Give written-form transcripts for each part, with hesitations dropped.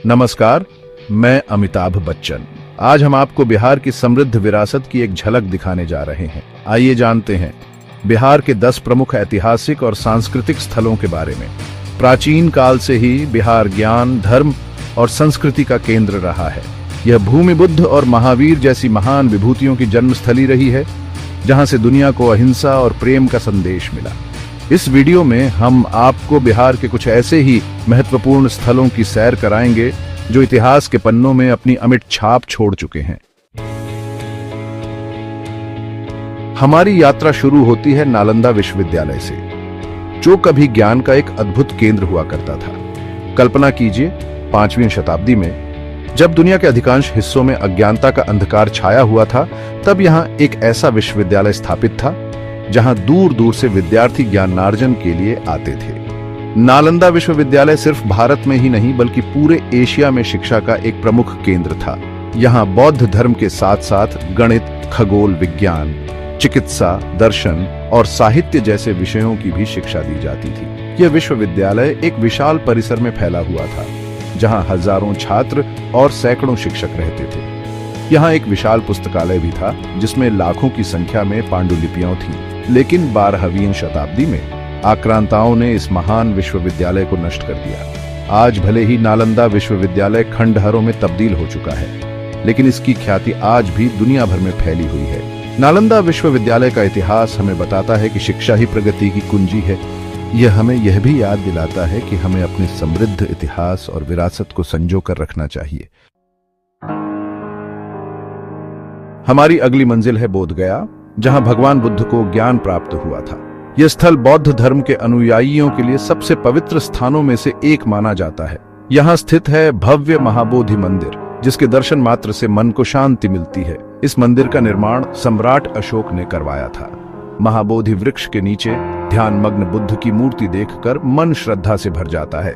नमस्कार, मैं अमिताभ बच्चन। आज हम आपको बिहार की समृद्ध विरासत की एक झलक दिखाने जा रहे हैं। आइए जानते हैं बिहार के 10 प्रमुख ऐतिहासिक और सांस्कृतिक स्थलों के बारे में। प्राचीन काल से ही बिहार ज्ञान, धर्म और संस्कृति का केंद्र रहा है। यह भूमि बुद्ध और महावीर जैसी महान विभूतियों की जन्मस्थली रही है, जहां से दुनिया को अहिंसा और प्रेम का संदेश मिला। इस वीडियो में हम आपको बिहार के कुछ ऐसे ही महत्वपूर्ण स्थलों की सैर कराएंगे जो इतिहास के पन्नों में अपनी अमिट छाप छोड़ चुके हैं। हमारी यात्रा शुरू होती है नालंदा विश्वविद्यालय से, जो कभी ज्ञान का एक अद्भुत केंद्र हुआ करता था। कल्पना कीजिए, 5वीं शताब्दी में जब दुनिया के अधिकांश हिस्सों में अज्ञानता का अंधकार छाया हुआ था, तब यहां एक ऐसा विश्वविद्यालय स्थापित था जहां दूर दूर से विद्यार्थी ज्ञानार्जन के लिए आते थे। नालंदा विश्वविद्यालय सिर्फ भारत में ही नहीं बल्कि पूरे एशिया में शिक्षा का एक प्रमुख केंद्र था। यहां बौद्ध धर्म के साथ साथ गणित, खगोल विज्ञान, चिकित्सा, दर्शन और साहित्य जैसे विषयों की भी शिक्षा दी जाती थी। यह विश्वविद्यालय एक विशाल परिसर में फैला हुआ था, जहां हजारों छात्र और सैकड़ों शिक्षक रहते थे। यहाँ एक विशाल पुस्तकालय भी था, जिसमें लाखों की संख्या में पांडुलिपियां थीं। लेकिन 12वीं शताब्दी में आक्रांताओं ने इस महान विश्वविद्यालय को नष्ट कर दिया। आज भले ही नालंदा विश्वविद्यालय खंडहरों में तब्दील हो चुका है, लेकिन इसकी ख्याति आज भी दुनिया भर में फैली हुई है। नालंदा विश्वविद्यालय का इतिहास हमें बताता है कि शिक्षा ही प्रगति की कुंजी है। यह हमें यह भी याद दिलाता है कि हमें अपनी समृद्ध इतिहास और विरासत को संजो कर रखना चाहिए। हमारी अगली मंजिल है बोधगया, जहां भगवान बुद्ध को ज्ञान प्राप्त हुआ था। यह स्थल बौद्ध धर्म के अनुयायियों के लिए सबसे पवित्र स्थानों में से एक माना जाता है। यहां स्थित है भव्य महाबोधि मंदिर, जिसके दर्शन मात्र से मन को शांति मिलती है। इस मंदिर का निर्माण सम्राट अशोक ने करवाया था। महाबोधि वृक्ष के नीचे ध्यानमग्न बुद्ध की मूर्ति देखकर मन श्रद्धा से भर जाता है।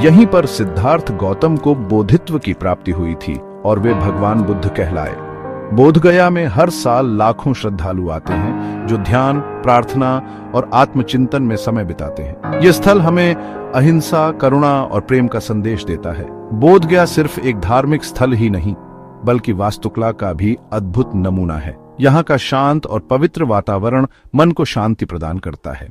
यहीं पर सिद्धार्थ गौतम को बोधित्व की प्राप्ति हुई थी और वे भगवान बुद्ध कहलाए। बोधगया में हर साल लाखों श्रद्धालु आते हैं, जो ध्यान, प्रार्थना और आत्मचिंतन में समय बिताते हैं। यह स्थल हमें अहिंसा, करुणा और प्रेम का संदेश देता है। बोधगया सिर्फ एक धार्मिक स्थल ही नहीं, बल्कि वास्तुकला का भी अद्भुत नमूना है। यहाँ का शांत और पवित्र वातावरण मन को शांति प्रदान करता है।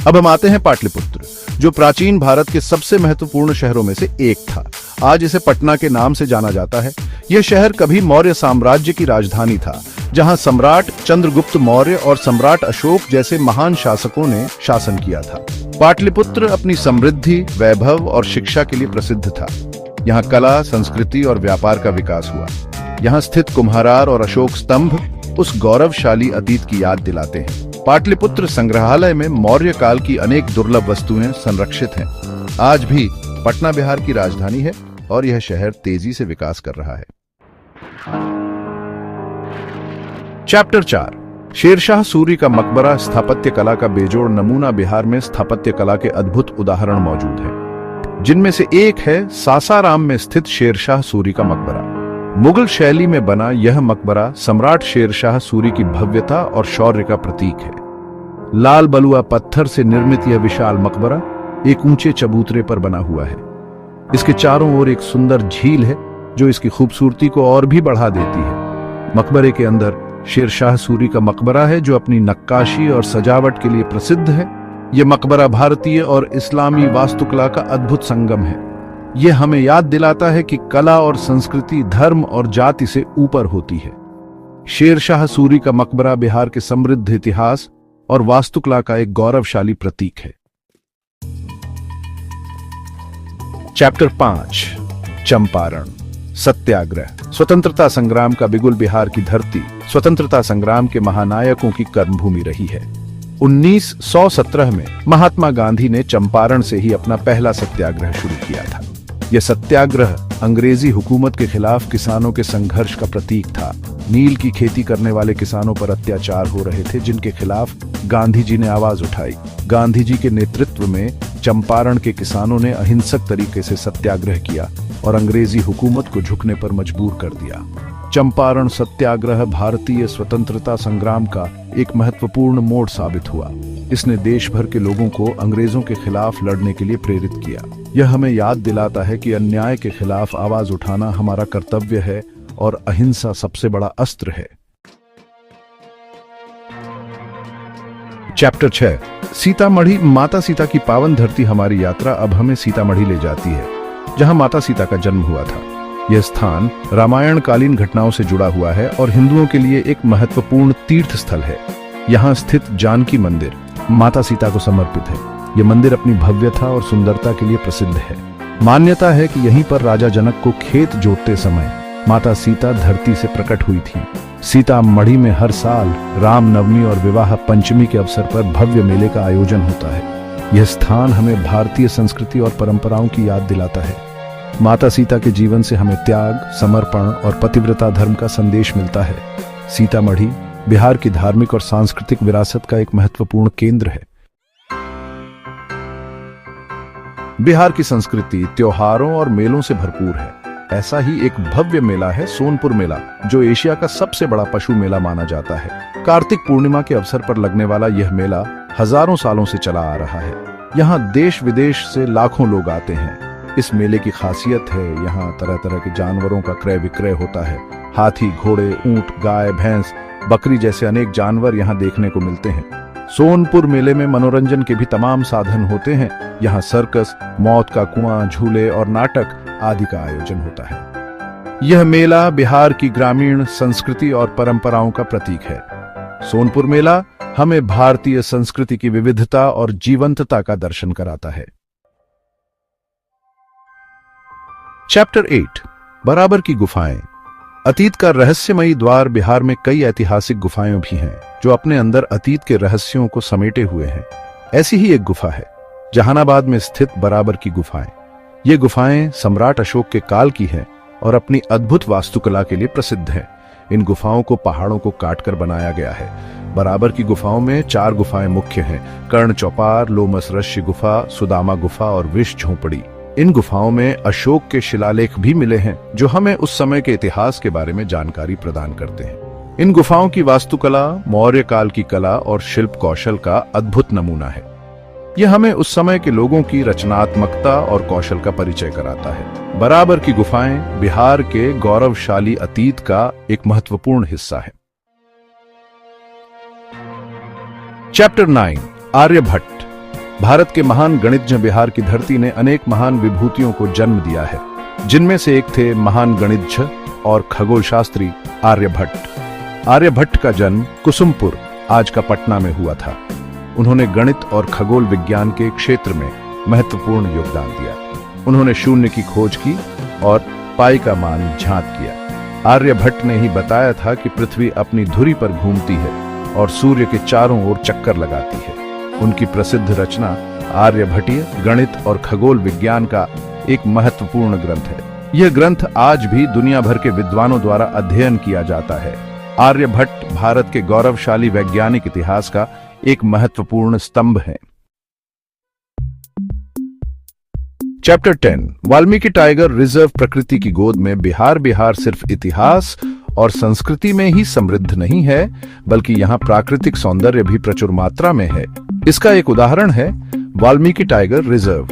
अब हम आते हैं पाटलिपुत्र, जो प्राचीन भारत के सबसे महत्वपूर्ण शहरों में से एक था। आज इसे पटना के नाम से जाना जाता है। यह शहर कभी मौर्य साम्राज्य की राजधानी था, जहां सम्राट चंद्रगुप्त मौर्य और सम्राट अशोक जैसे महान शासकों ने शासन किया था। पाटलिपुत्र अपनी समृद्धि, वैभव और शिक्षा के लिए प्रसिद्ध था। यहाँ कला, संस्कृति और व्यापार का विकास हुआ। यहाँ स्थित कुम्हारार और अशोक स्तंभ उस गौरवशाली अतीत की याद दिलाते हैं। पाटलिपुत्र संग्रहालय में मौर्य काल की अनेक दुर्लभ वस्तुएं संरक्षित हैं। आज भी पटना बिहार की राजधानी है और यह शहर तेजी से विकास कर रहा है। चैप्टर 4, शेरशाह सूरी का मकबरा स्थापत्य कला का बेजोड़ नमूना। बिहार में स्थापत्य कला के अद्भुत उदाहरण मौजूद हैं, जिनमें से एक है सासाराम में स्थित शेरशाह सूरी का मकबरा। मुगल शैली में बना यह मकबरा सम्राट शेरशाह सूरी की भव्यता और शौर्य का प्रतीक है। लाल बलुआ पत्थर से निर्मित यह विशाल मकबरा एक ऊंचे चबूतरे पर बना हुआ है। इसके चारों ओर एक सुंदर झील है, जो इसकी खूबसूरती को और भी बढ़ा देती है। मकबरे के अंदर शेरशाह सूरी का मकबरा है, जो अपनी नक्काशी और सजावट के लिए प्रसिद्ध है। यह मकबरा भारतीय और इस्लामी वास्तुकला का अद्भुत संगम है। यह हमें याद दिलाता है कि कला और संस्कृति धर्म और जाति से ऊपर होती है। शेरशाह सूरी का मकबरा बिहार के समृद्ध इतिहास और वास्तुकला का एक गौरवशाली प्रतीक है। चैप्टर 5, चंपारण सत्याग्रह। स्वतंत्रता संग्राम का बिगुल बिहार की धरती स्वतंत्रता संग्राम के महानायकों की कर्मभूमि रही है। 1917 में महात्मा गांधी ने चंपारण से ही अपना पहला सत्याग्रह शुरू किया था। यह सत्याग्रह अंग्रेजी हुकूमत के खिलाफ किसानों के संघर्ष का प्रतीक था। नील की खेती करने वाले किसानों पर अत्याचार हो रहे थे, जिनके खिलाफ गांधी जी ने आवाज उठाई। गांधी जी के नेतृत्व में चंपारण के किसानों ने अहिंसक तरीके से सत्याग्रह किया और अंग्रेजी हुकूमत को झुकने पर मजबूर कर दिया। चंपारण सत्याग्रह भारतीय स्वतंत्रता संग्राम का एक महत्वपूर्ण मोड़ साबित हुआ। इसने देश भर के लोगों को अंग्रेजों के खिलाफ लड़ने के लिए प्रेरित किया। यह हमें याद दिलाता है कि अन्याय के खिलाफ आवाज उठाना हमारा कर्तव्य है और अहिंसा सबसे बड़ा अस्त्र है। चैप्टर 6 सीतामढ़ी। माता सीता की पावन धरती हमारी यात्रा अब हमें सीतामढ़ी ले जाती है, जहां माता सीता का जन्म हुआ था। यह स्थान रामायण कालीन घटनाओं से जुड़ा हुआ है और हिंदुओं के लिए एक महत्वपूर्ण तीर्थ स्थल है। यहाँ स्थित जानकी मंदिर माता सीता को समर्पित है। यह मंदिर अपनी भव्यता और सुंदरता के लिए प्रसिद्ध है। मान्यता है कि यहीं पर राजा जनक को खेत जोतते समय माता सीता धरती से प्रकट हुई थी। सीतामढ़ी में हर साल रामनवमी और विवाह पंचमी के अवसर पर भव्य मेले का आयोजन होता है। यह स्थान हमें भारतीय संस्कृति और परंपराओं की याद दिलाता है। माता सीता के जीवन से हमें त्याग, समर्पण और पतिव्रता धर्म का संदेश मिलता है। सीतामढ़ी बिहार की धार्मिक और सांस्कृतिक विरासत का एक महत्वपूर्ण केंद्र है। बिहार की संस्कृति त्योहारों और मेलों से भरपूर है। ऐसा ही एक भव्य मेला है सोनपुर मेला, जो एशिया का सबसे बड़ा पशु मेला माना जाता है। कार्तिक पूर्णिमा के अवसर पर लगने वाला यह मेला हजारों सालों से चला आ रहा है। यहाँ देश विदेश से लाखों लोग आते हैं। इस मेले की खासियत है यहाँ तरह तरह के जानवरों का क्रय विक्रय होता है। हाथी, घोड़े, ऊंट, गाय, भैंस, बकरी जैसे अनेक जानवर यहाँ देखने को मिलते हैं। सोनपुर मेले में मनोरंजन के भी तमाम साधन होते हैं। यहाँ सर्कस, मौत का कुआं, झूले और नाटक आदि का आयोजन होता है। यह मेला बिहार की ग्रामीण संस्कृति और परंपराओं का प्रतीक है। सोनपुर मेला हमें भारतीय संस्कृति की विविधता और जीवंतता का दर्शन कराता है। चैप्टर 8 बराबर की गुफाएं। अतीत का रहस्यमयी द्वार। बिहार में कई ऐतिहासिक गुफाएं भी हैं जो अपने अंदर अतीत के रहस्यों को समेटे हुए हैं। ऐसी ही एक गुफा है जहानाबाद में स्थित बराबर की गुफाएं। ये गुफाएं सम्राट अशोक के काल की हैं और अपनी अद्भुत वास्तुकला के लिए प्रसिद्ध हैं। इन गुफाओं को पहाड़ों को काटकर बनाया गया है। बराबर की गुफाओं में 4 गुफाएं मुख्य हैं: कर्ण चौपार, लोमस ऋषि गुफा, सुदामा गुफा और विष झोंपड़ी। इन गुफाओं में अशोक के शिलालेख भी मिले हैं जो हमें उस समय के इतिहास के बारे में जानकारी प्रदान करते हैं। इन गुफाओं की वास्तुकला मौर्य काल की कला और शिल्प कौशल का अद्भुत नमूना है। यह हमें उस समय के लोगों की रचनात्मकता और कौशल का परिचय कराता है। बराबर की गुफाएं बिहार के गौरवशाली अतीत का एक महत्वपूर्ण हिस्सा है। चैप्टर 9 आर्यभट्ट। भारत के महान गणितज्ञ बिहार की धरती ने अनेक महान विभूतियों को जन्म दिया है, जिनमें से एक थे महान गणितज्ञ और खगोल शास्त्री आर्यभट्ट। आर्यभट्ट का जन्म कुसुमपुर, आज का पटना में हुआ था। उन्होंने गणित और खगोल विज्ञान के क्षेत्र में महत्वपूर्ण योगदान दिया। उन्होंने शून्य की खोज की और पाई का मान ज्ञात किया। आर्यभट्ट ने ही बताया था कि पृथ्वी अपनी धुरी पर घूमती है और सूर्य के चारों ओर चक्कर लगाती है। उनकी प्रसिद्ध रचना आर्यभट्टीय गणित और खगोल विज्ञान का एक महत्वपूर्ण ग्रंथ है। यह ग्रंथ आज भी दुनिया भर के विद्वानों द्वारा अध्ययन किया जाता है। आर्यभट्ट भारत के गौरवशाली वैज्ञानिक इतिहास का एक महत्वपूर्ण स्तंभ है। Chapter 10 Valmiki tiger reserve. प्रकृति की गोद में बिहार सिर्फ इतिहास और संस्कृति में ही समृद्ध नहीं है, बल्कि यहाँ प्राकृतिक सौंदर्य भी प्रचुर मात्रा में है। इसका एक उदाहरण है वाल्मीकि टाइगर रिजर्व।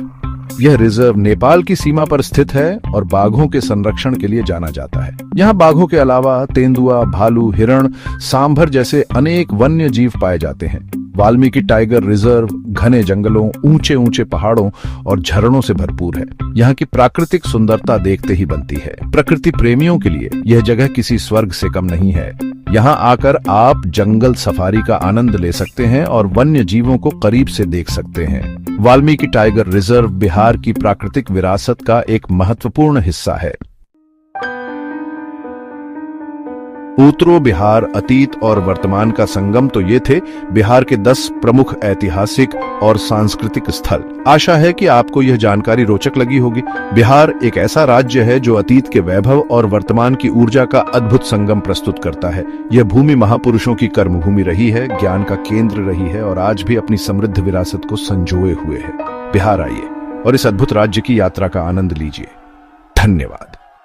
यह रिजर्व नेपाल की सीमा पर स्थित है और बाघों के संरक्षण के लिए जाना जाता है। यहाँ बाघों के अलावा तेंदुआ, भालू, हिरण, सांभर जैसे अनेक वन्य जीव पाए जाते हैं। वाल्मीकि टाइगर रिजर्व घने जंगलों, ऊंचे ऊंचे पहाड़ों और झरनों से भरपूर है। यहाँ की प्राकृतिक सुंदरता देखते ही बनती है। प्रकृति प्रेमियों के लिए यह जगह किसी स्वर्ग से कम नहीं है। यहाँ आकर आप जंगल सफारी का आनंद ले सकते हैं और वन्य जीवों को करीब से देख सकते हैं। वाल्मीकि टाइगर रिजर्व बिहार की प्राकृतिक विरासत का एक महत्वपूर्ण हिस्सा है। उत्तरो बिहार अतीत और वर्तमान का संगम तो ये थे बिहार के 10 प्रमुख ऐतिहासिक और सांस्कृतिक स्थल। आशा है कि आपको यह जानकारी रोचक लगी होगी। बिहार एक ऐसा राज्य है जो अतीत के वैभव और वर्तमान की ऊर्जा का अद्भुत संगम प्रस्तुत करता है। यह भूमि महापुरुषों की कर्मभूमि रही है, ज्ञान का केंद्र रही है और आज भी अपनी समृद्ध विरासत को संजोए हुए है। बिहार आइए और इस अद्भुत राज्य की यात्रा का आनंद लीजिए। धन्यवाद।